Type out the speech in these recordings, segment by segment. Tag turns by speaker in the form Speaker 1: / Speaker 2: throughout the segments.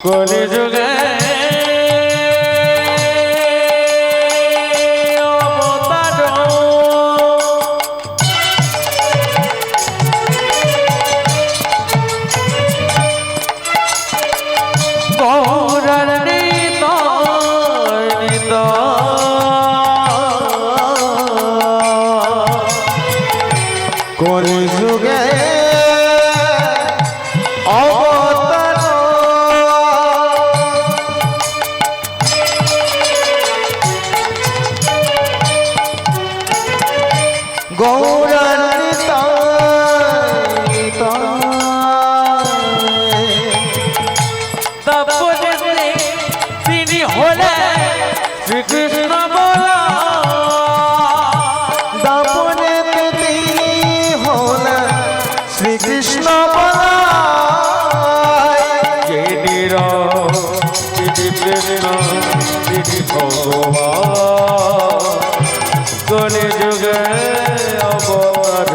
Speaker 1: কলি যুগে অবতার গৌরার নিতাই
Speaker 2: কলি যুগে গৌরার
Speaker 1: তারপরে তিনি হলেন শ্রীকৃষ্ণ বলা
Speaker 2: দাপনে তিনি হলেন শ্রীকৃষ্ণ বলা
Speaker 1: যিনি কৃষ্ণ তিনি ভগবান কলি যুগে অবতার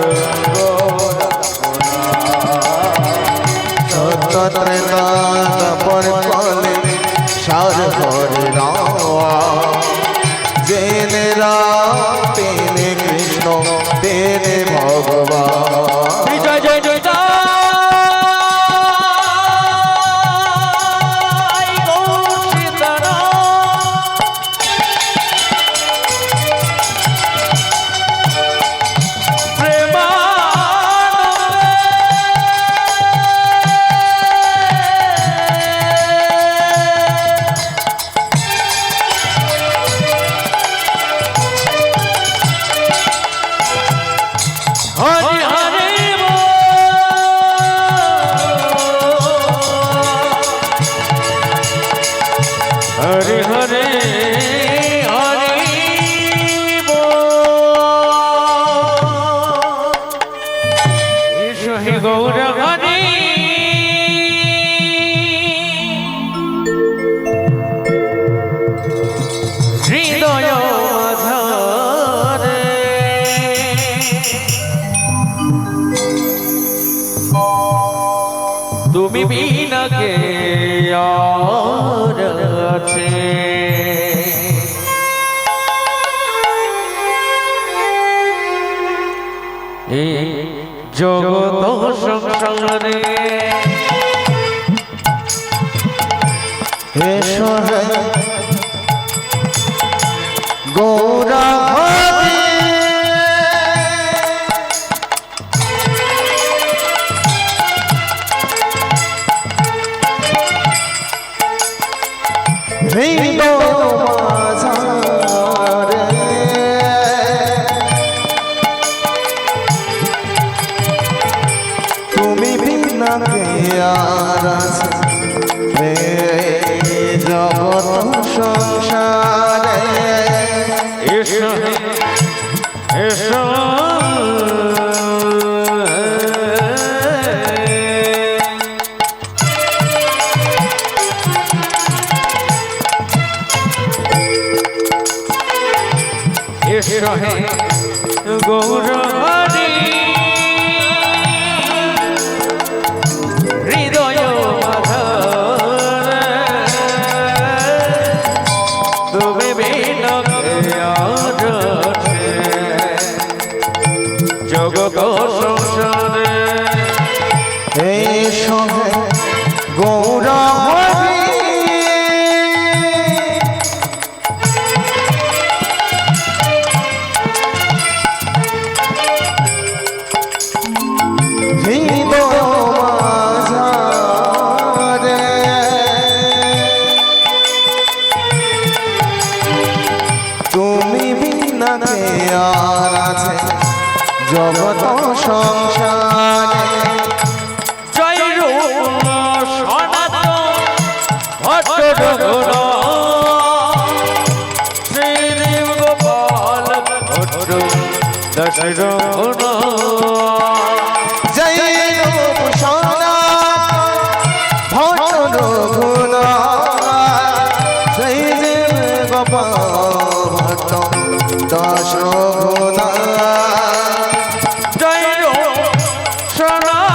Speaker 2: তপন কলে সার করে জেনে তেনে কৃষ্ণ তেনে ভগবান
Speaker 1: জয় জয় জয় জয় হরি হরি হরি হরি হরি হে গৌর হরি হৃদয় ধরে তুমি বিনা কে আর আছে এই জগৎ সংসারে
Speaker 2: এসো হে গৌরা তুমি বিনা কে আর আছে জগৎ সংসারে
Speaker 1: এসো এসো এসো হে গৌর হরি হৃদয় মাধরে তুমি বিনা কে আর আছে জগৎ সংসারে
Speaker 2: এসো হে গৌরা হরি তুমি বিনা কে আর আছে জগৎ সংসারে
Speaker 1: জয় রূপ সনাতন ভট্ট শ্রীদেব গোপাল ভট্ট দশরথ
Speaker 2: জয় রূপ সনাতন ভট্ট রঘুনাথ জয় গোপাল ভট্ট দশরথ
Speaker 1: জয় সনাতন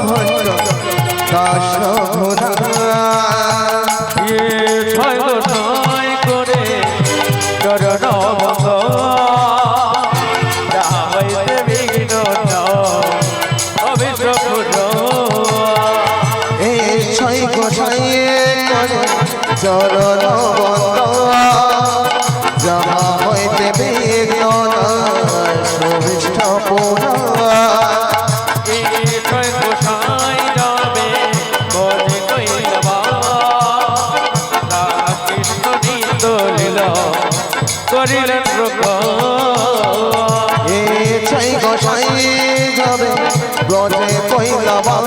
Speaker 2: ভট্ট দাস ঘোরা
Speaker 1: ছয় গোসাই করে চরণ বন্ধ যাহাইতে বিঘ্ন অভিষপুর
Speaker 2: এই ছয় গোসাই করে চরণ বন্ধ যাহা হইতে বিঘ্ন সুবিষ্ট পুরা
Speaker 1: ছয় গোসাই যাবে বলে কইলবা কৃষ্ণ নিত লীল করিলেন
Speaker 2: এ ছয় গোসাই যাবে ব্রজে কইলবা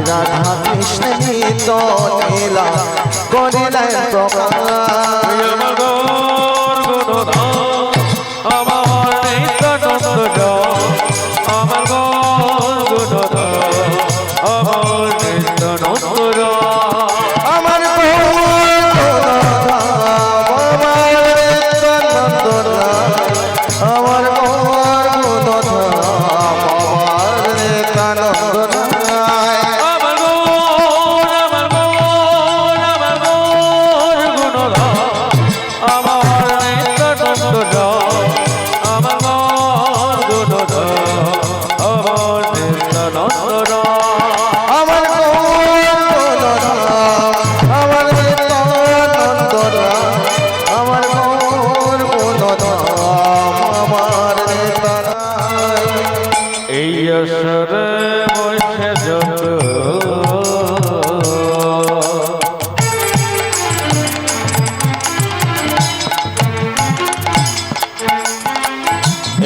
Speaker 2: রাধা কৃষ্ণ নিত লীলা করিলেন প্রকাশ
Speaker 1: আমার নিত্যানন্দ আমার গুণধ আমার নিত্যানন্দ
Speaker 2: আমার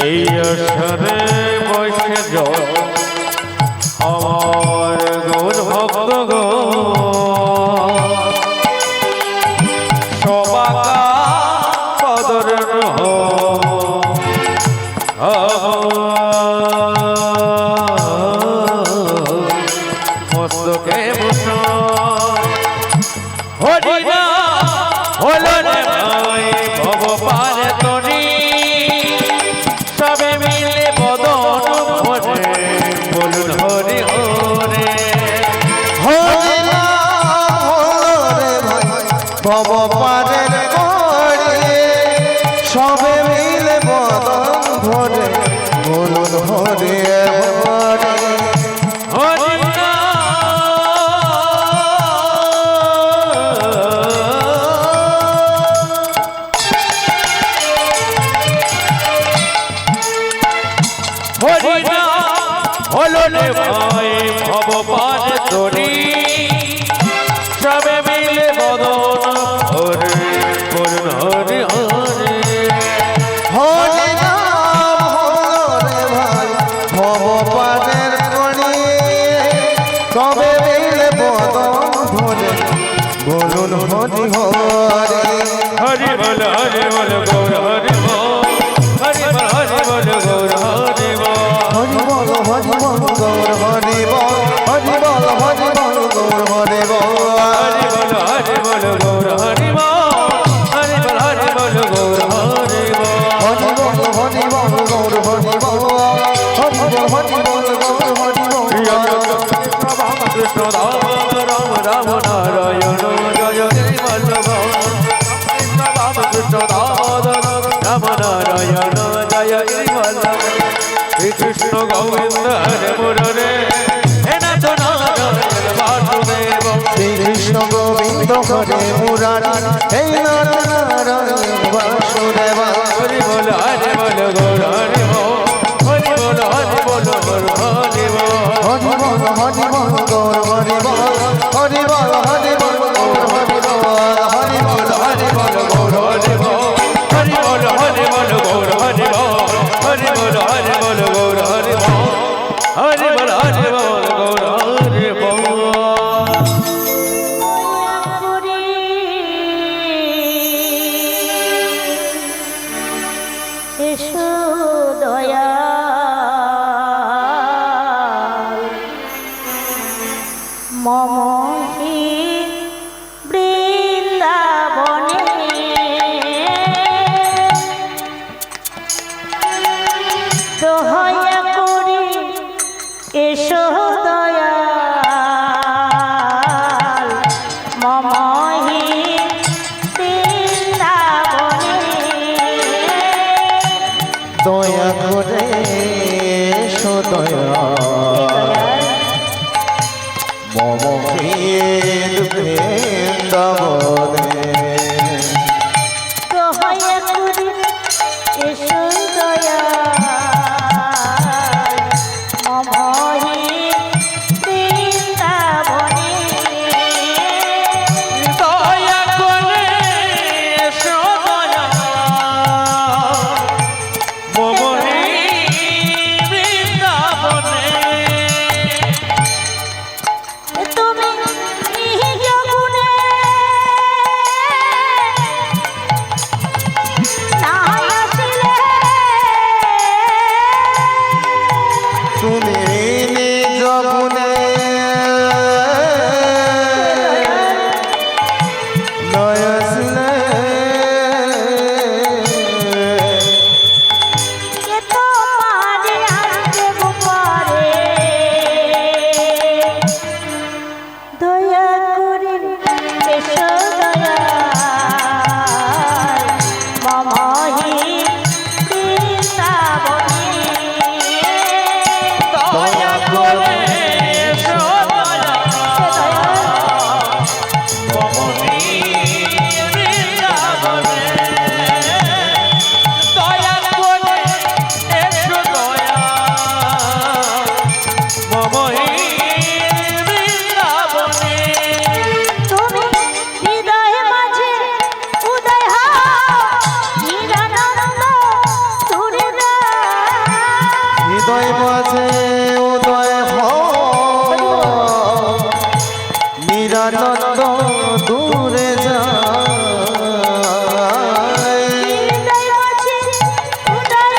Speaker 1: এই আসরে বসে আমার গৌর ভক্ত গো সবাকা পদরের মস্তকে বসা হরিনা হলো রে ভাই ভব পারে তরি সবে মিলে বদন ভরে বলুন হরি হরে
Speaker 2: ভব পারের করে সবে মিলে বদন ভরে বলুন হরে হরে
Speaker 1: হরি হরিনা হলো রে ভাই ভব পারে তরি সবে মিলে বদন হরে বলুন হরি হরে
Speaker 2: হরে নাম হরে ভাই ভব পারের করে সবে মিলে বদন ভরে বলুন হরি হরে
Speaker 1: হরি বল গৌর হরি বল হরি বল গৌর হরি বল
Speaker 2: হরি বল গৌর হরি বল হরি বল গৌর হরি বল
Speaker 1: হরি বল গৌর হরি বল হরি বল গৌর হরি বল
Speaker 2: হরি বল গৌর হরি বল হরি বল গৌর হরি বল
Speaker 1: কৃষ্ণ রাম রাম রাম নারায়ণ জয় হরি বল্লভ কৃষ্ণ রাম কৃষ্ণ রাম রাম নারায়ণ জয় হরি বল্লভ শ্রী কৃষ্ণ গোবিন্দ হরে মুরারে হে নাথ নারায়ণ বাসুদেব
Speaker 2: শ্রী কৃষ্ণ গোবিন্দ হরে মুরারি হে নাথ নারায়ণ বাসুদেব
Speaker 1: হরি বল গৌর হরি বল হরি বল গৌর হরি বল
Speaker 2: হরি বল গৌর হরি বল হরি বল গৌর হরি বল হরি বল
Speaker 1: গৌর হরি বল হরি বল গৌর হরি বল হরি বল গৌর হরি বল হরি বল গৌর হরি বল
Speaker 3: এসো দয়া মম বৃন্দাবনে দয়া করি
Speaker 2: দয়া মম বৃন্দাবনে
Speaker 3: দয়া করে এসো দয়া মমহি বৃন্দাবনে
Speaker 1: দয়া করে এসো দয়া মমহি বৃন্দাবনে
Speaker 3: তুমি নিজ গুণে না আসিলে
Speaker 2: তুমি নিজ গুণে নয়সলে
Speaker 3: কে তো পারে আনতে গোপারে দয়া করে এসো দয়া মমহি বৃন্দাবনে
Speaker 1: দয়া করে এসো দয়া মমহি বৃন্দাবনে দয়া করে এসো দয়া মমহি বৃন্দাবনে
Speaker 3: তুমি হৃদয় মাঝে উদয় হও নিরানন্দ দূরে
Speaker 2: হৃদয় মাঝে উদয় নিরানন্দ দূরে যায়
Speaker 3: হৃদয় মাঝে উদয়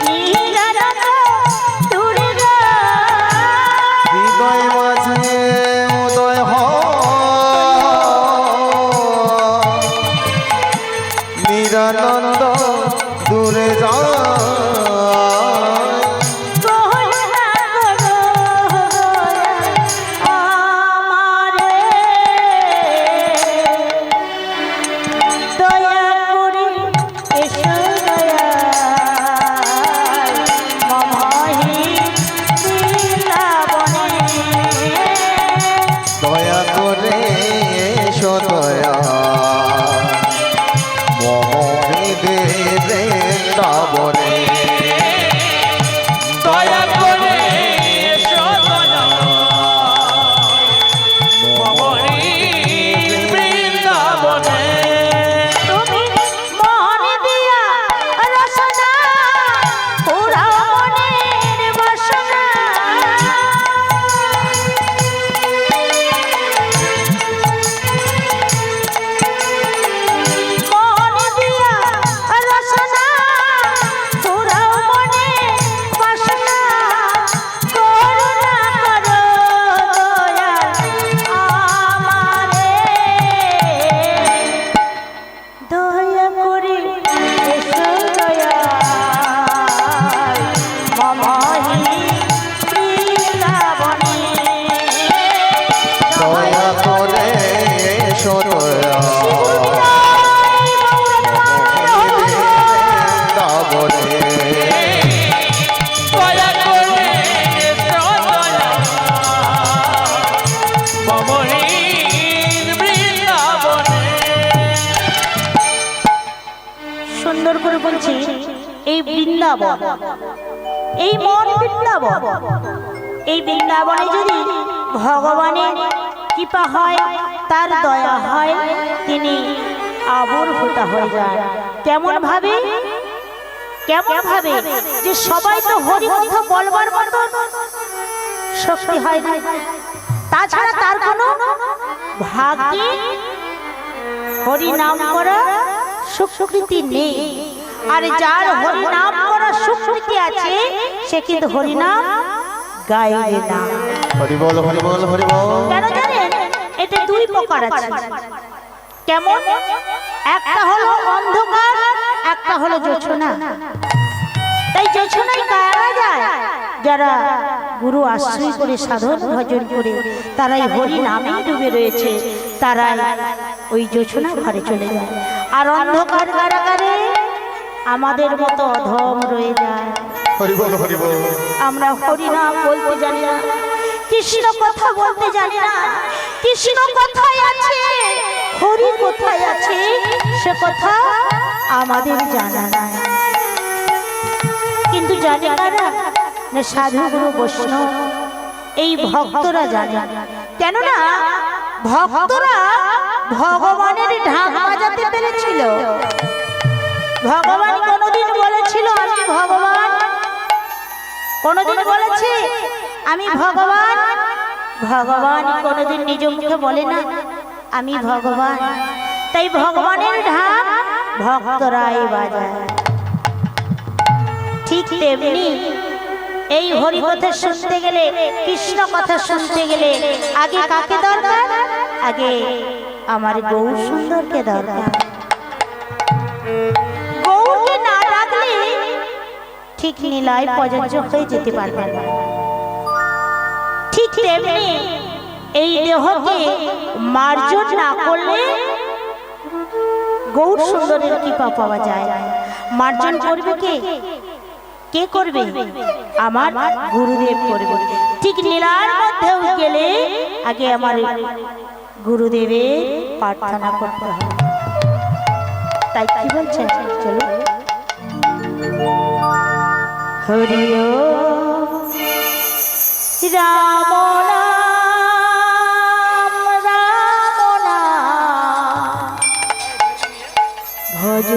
Speaker 3: নিরানন্দ দূরে
Speaker 2: হৃদয় মাঝে উদয় নিরানন্দ দূরে যায়
Speaker 3: করুণা করো আমারে দয়া করে এসো দয়া মমহি বৃন্দাবনে
Speaker 2: দয়া করে এসো দয়া বৃন্দাবনে
Speaker 1: দয়া করে এসো দয়া মমহি বৃন্দাবনে
Speaker 3: তুমি মনে দিয়া রসনা পুরাও মনের বাসনা মনে দিয়া রসনা পুরাও মনের বাসনা করুণা করো দয়া আমারে দয়া করে এসো দয়া মমহি বৃন্দাবনে
Speaker 2: দয়া করে এসো দয়া বৃন্দাবনে
Speaker 1: দয়া করে এসো দয়া মমহি বৃন্দাবনে
Speaker 3: সুন্দর করে বলছি এই বৃন্দাবন এই মন বৃন্দাবন এই বৃন্দাবনে যদি ভগবানের কৃপা হয় তার দয়া হয় তিনি আবির্ভূত হয়ে যায় কেমন ভাবে যে সবাই তো হরি কথা বলবার মতো শক্তি হয় না তাছাড়া তার কোনো ভাগ্যে হরি নাম করা সুকৃতি নেই আর যার হরি নাম করা সুকৃতি আছে সে কিন্তু হরি নাম গাইবে না
Speaker 2: হরি বল হরি বল হরি বল
Speaker 3: কেন জানেন এটা দুই প্রকার আছে কেমন একটা হলো অন্ধকার একটা হলো জোছনা তাই জোছনায় কারা যায় যারা গুরু আশ্রয় করে সাধন ভজন করে তারাই হরি নামে ডুবে রয়েছে তারাই ওই জোছনা ঘরে চলে যায় আর অন্ধকার কারাগারে আমাদের মতো অধম রয়ে যায়।
Speaker 2: হরি বল হরি বল।
Speaker 3: আমরা হরি নাম বলতে জানি না, কৃষ্ণ কথা বলতে জানি না। কৃষ্ণ কোথায় আছে, হরি কোথায় আছে, সে কথা আমাদের জানা নাই। কিন্তু জানে কারা? না সাধু গুরু বৈষ্ণব, এই ভক্তরা জানে। কেননা ভক্তরা ভগবানের ঢাক বাজাতে পেরেছিল। ভগবান কোনদিন বলেছিল আমি ভগবান? কোনদিন বলেছে আমি ভগবান? ভগবান কোনদিন নিজ মুখে বলে না আমি ভগবান। তাই ভগবানের ঢাক ভক্তরাই বাজায়। ঠিক তেমনি এই হরি কথা শুনতে গেলে, কৃষ্ণ কথা শুনতে গেলে আগে কাকে দরকার? আগে আমার গৌর সুন্দরকে দরকার। গৌরকে না ডাকলে ঠিক নীলায় প্রযোজ্য হয়ে যেতে পারবে না। ঠিক তেমনি এই দেহকে মার্জন না করলে গৌর সুন্দরের কৃপা পাওয়া যায়। মার্জন করবে কে? কে করবে? আমার গুরুদেব করবে। ঠিক নীলার মধ্যেও গেলে আগে আমার গুরুদেবের প্রার্থনা করতে হবে। তাই কি বলছেন? চলো হরি রাম নাম রাম নাম ভজ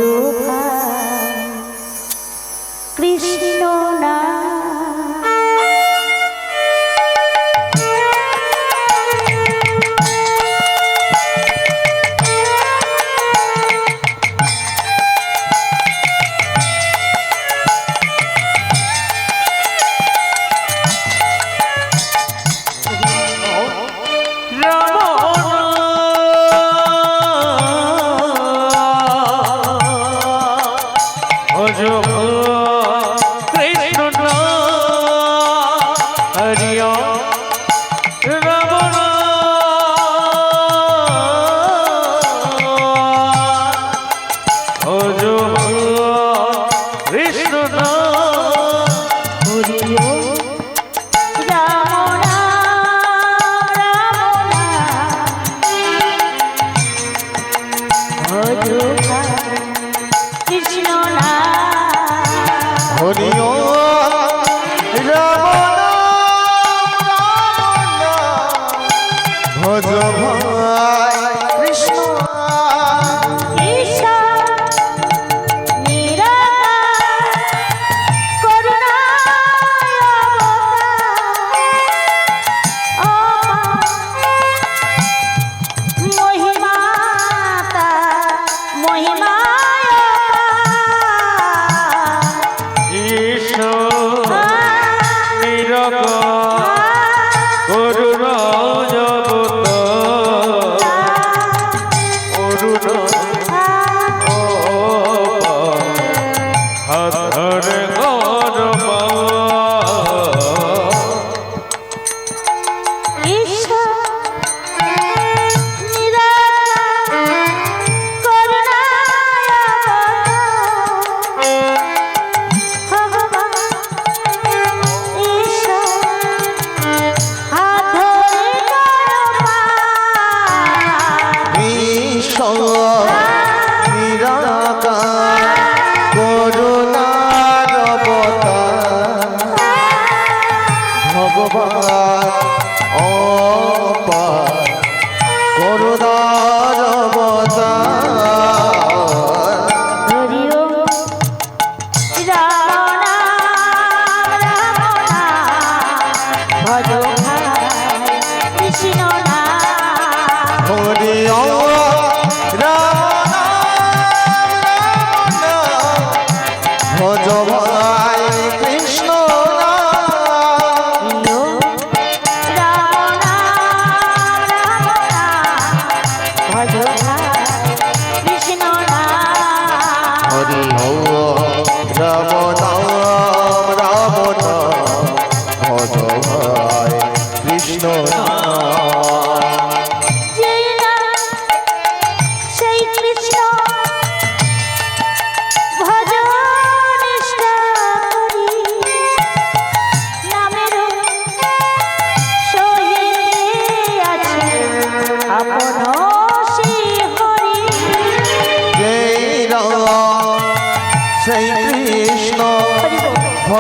Speaker 3: কৃষ্ণ নাম।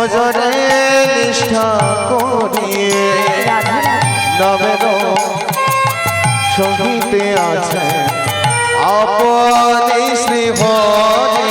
Speaker 2: ভজরে নিষ্ঠা করিয়ে নবেদ সঙ্গীতে আছে আপনি শ্রী ভজে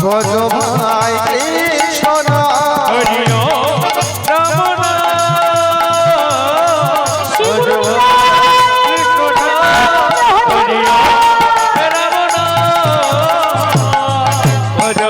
Speaker 2: ভজ ভাই কৃষ্ণ
Speaker 1: হরি রাম নাম ভজ কৃষ্ণ নাম হরি রাম নাম ভজ